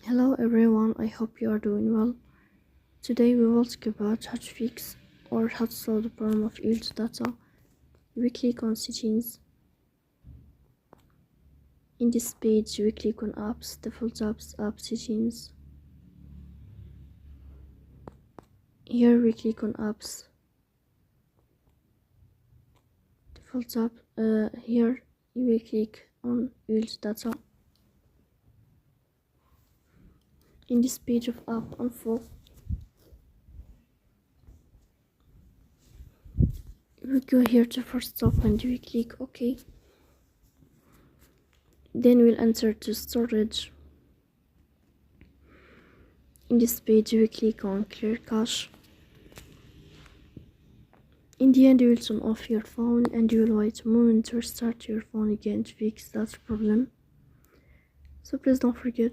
Hello everyone, I hope you are doing well. Today we will talk about how to fix or how to solve the problem of UltData. We click on settings. In this page we click on apps, default apps, app settings. Here we click on apps, default app. Here you will click on UltData. In this page of app info, we go here to first stop and we click OK. Then we'll enter to storage. In this page we click on clear cache. In the end you will turn off your phone and you will wait a moment to restart your phone again to fix that problem. So please don't forget